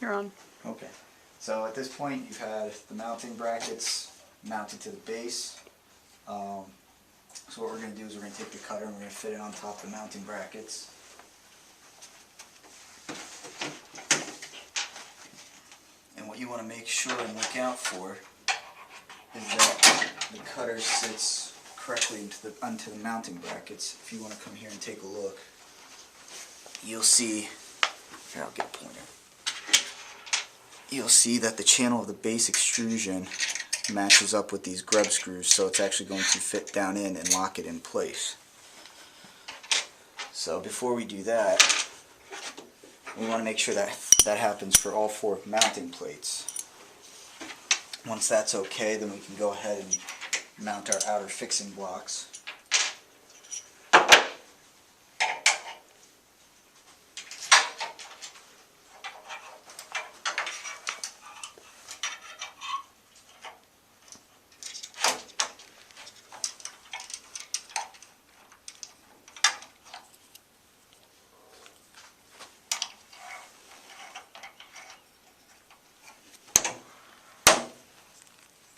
You're on. Okay. So at this point, you've had the mounting brackets mounted to the base. So what we're going to do is we're going to take the cutter and we're going to fit it on top of the mounting brackets. And what you want to make sure and look out for is that the cutter sits correctly onto the mounting brackets. If you want to come here and take a look, you'll see, here I'll get a pointer. You'll see that the channel of the base extrusion matches up with these grub screws, so it's actually going to fit down in and lock it in place. So before we do that, we want to make sure that that happens for all 4 mounting plates. Once that's okay, then we can go ahead and mount our outer fixing blocks.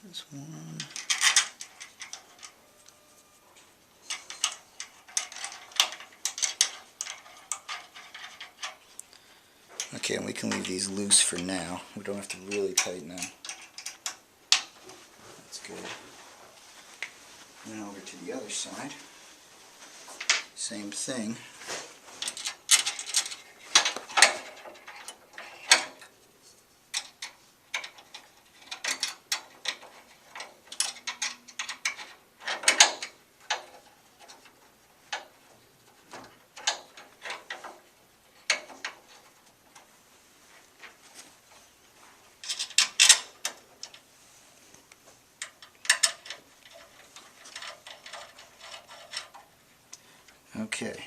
This one. Okay, and we can leave these loose for now. We don't have to really tighten them. That's good. And then over to the other side. Same thing. Okay,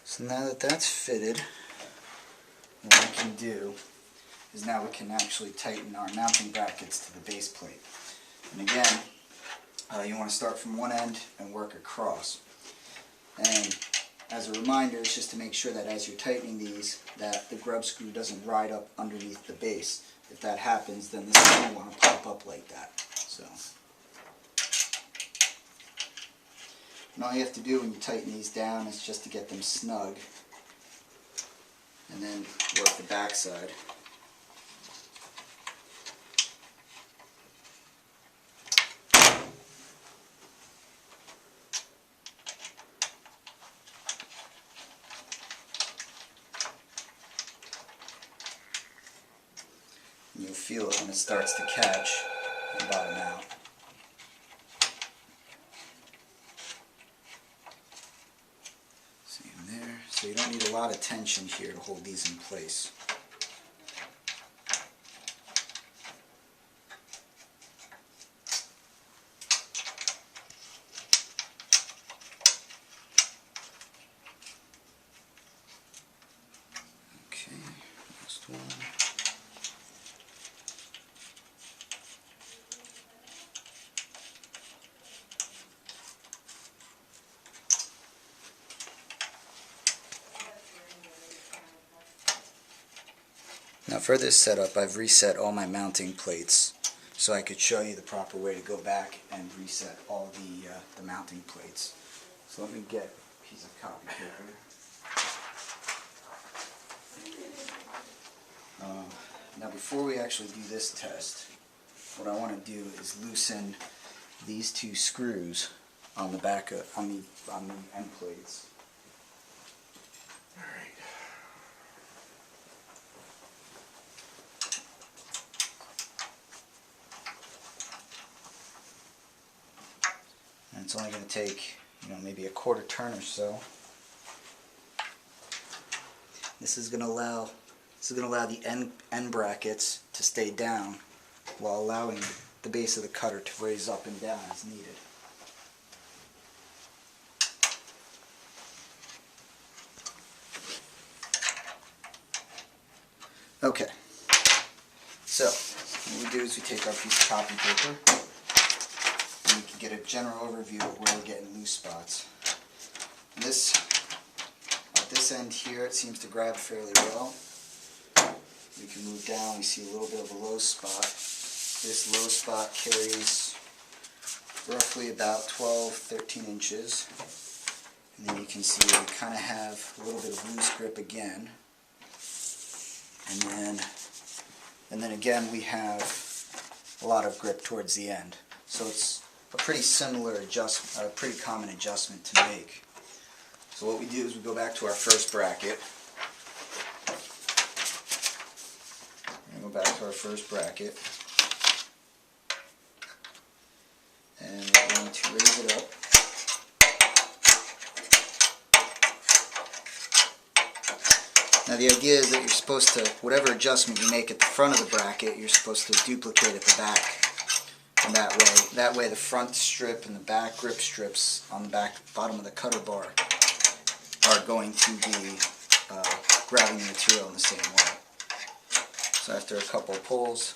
so now that that's fitted, what we can do is now we can actually tighten our mounting brackets to the base plate. And again, you want to start from one end and work across. And as a reminder, it's just to make sure that as you're tightening these, that the grub screw doesn't ride up underneath the base. If that happens, then this is going to want to pop up like that. So. And all you have to do when you tighten these down is just to get them snug, and then work the back side. And you'll feel it when it starts to catch and bottom out. So you don't need a lot of tension here to hold these in place. Okay, last one. Now for this setup, I've reset all my mounting plates so I could show you the proper way to go back and reset all the mounting plates. So let me get a piece of copy paper. Now before we actually do this test, what I want to do is loosen these 2 screws on the back of, on the end plates. And it's only going to take, maybe a quarter turn or so. This is going to allow the end brackets to stay down while allowing the base of the cutter to raise up and down as needed. Okay, so what we do is we take our piece of copy paper and we can get a general overview of where we're getting loose spots. And at this end here, it seems to grab fairly well. we can move down, we see a little bit of a low spot. This low spot carries roughly about 12, 13 inches. And then you can see we kind of have a little bit of loose grip again. And then again we have a lot of grip towards the end. So it's a pretty similar adjustment, a pretty common adjustment to make. So what we do is we go back to our first bracket. We're going to go back to our first bracket. And we're going to raise it up. Now the idea is that you're supposed to, whatever adjustment you make at the front of the bracket, you're supposed to duplicate at the back. And that way the front strip and the back grip strips on the bottom of the cutter bar are going to be grabbing the material in the same way. So after a couple of pulls,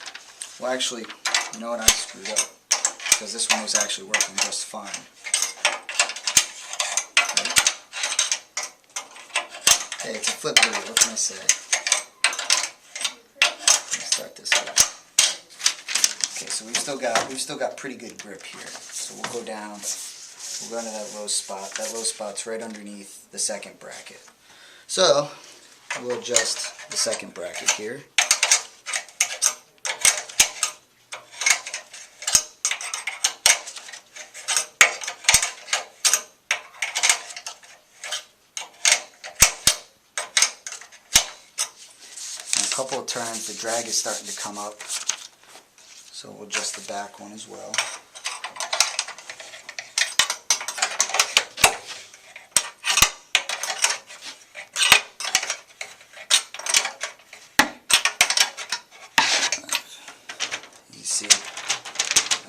well actually, you know what, I screwed up, because this one was actually working just fine. Hey, it's a flip video, what can I say? Let's start this off. Okay, so we've still got pretty good grip here. So we'll go down, we'll go into that low spot. That low spot's right underneath the second bracket. So we'll adjust the second bracket here. A couple of turns, the drag is starting to come up, so we'll adjust the back one as well. You see,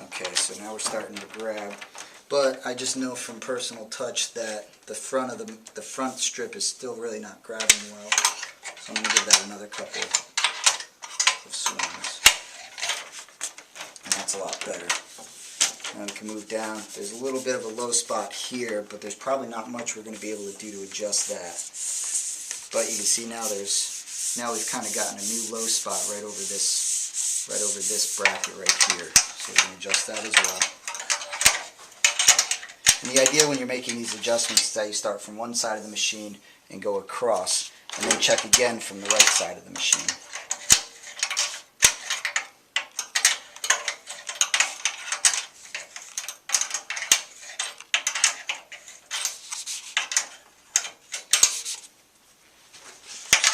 okay, so now we're starting to grab, but I just know from personal touch that the front strip is still really not grabbing well. So I'm going to give that another couple of swings. And that's a lot better. Now we can move down. There's a little bit of a low spot here, but there's probably not much we're going to be able to do to adjust that. But you can see now we've kind of gotten a new low spot right over this bracket right here. So we're going to adjust that as well. And the idea when you're making these adjustments is that you start from one side of the machine and go across, and then check again from the right side of the machine.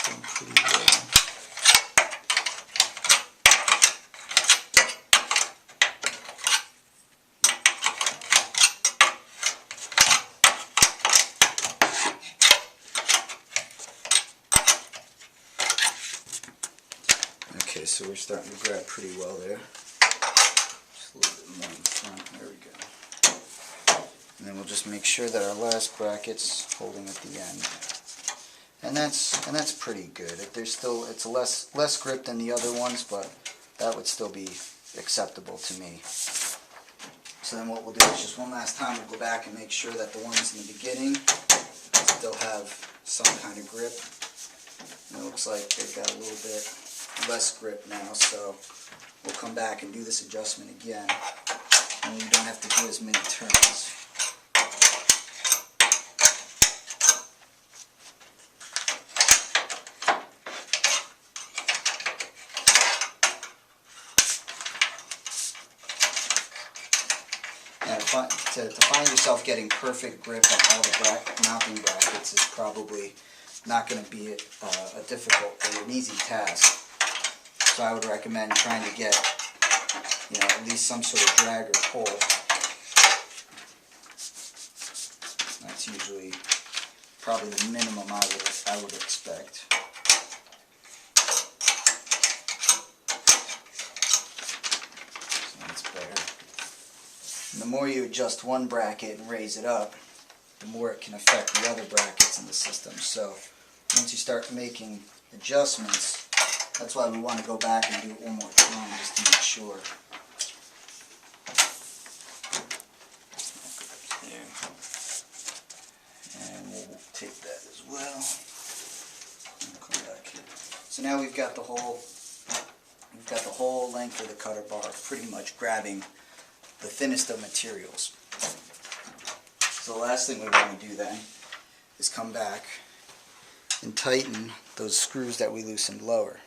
Doing pretty well. Okay, so we're starting to grab pretty well there. Just a little bit more in the front. There we go. And then we'll just make sure that our last bracket's holding at the end. And that's pretty good. It's less grip than the other ones, but that would still be acceptable to me. So then what we'll do is just one last time we'll go back and make sure that the ones in the beginning still have some kind of grip. And it looks like they've got a little bit less grip now, so we'll come back and do this adjustment again, and we don't have to do as many turns. Now, to find yourself getting perfect grip on all the mounting brackets is probably not going to be a difficult or an easy task. So I would recommend trying to get, at least some sort of drag or pull. That's usually probably the minimum I would expect. So that's better. And the more you adjust one bracket and raise it up, the more it can affect the other brackets in the system. So once you start making adjustments, that's why we want to go back and do it one more time just to make sure. There. And we'll take that as well. And come back here. So now we've got the whole length of the cutter bar pretty much grabbing the thinnest of materials. So the last thing we want to do then is come back and tighten those screws that we loosened lower.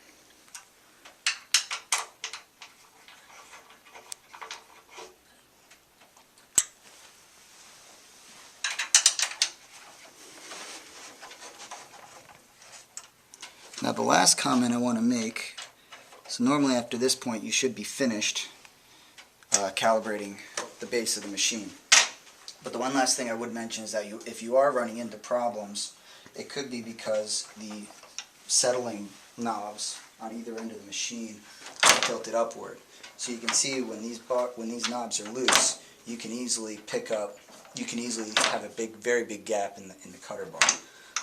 Now the last comment I want to make, so normally after this point you should be finished calibrating the base of the machine. But the one last thing I would mention is that if you are running into problems, it could be because the settling knobs on either end of the machine are tilted upward. So you can see when these knobs are loose, you can easily have a very big gap in the cutter bar.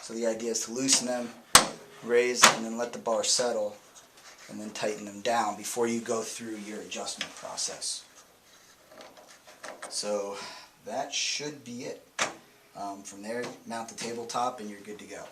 So the idea is to loosen them, raise, and then let the bar settle, and then tighten them down before you go through your adjustment process. So that should be it. From there, mount the tabletop and you're good to go.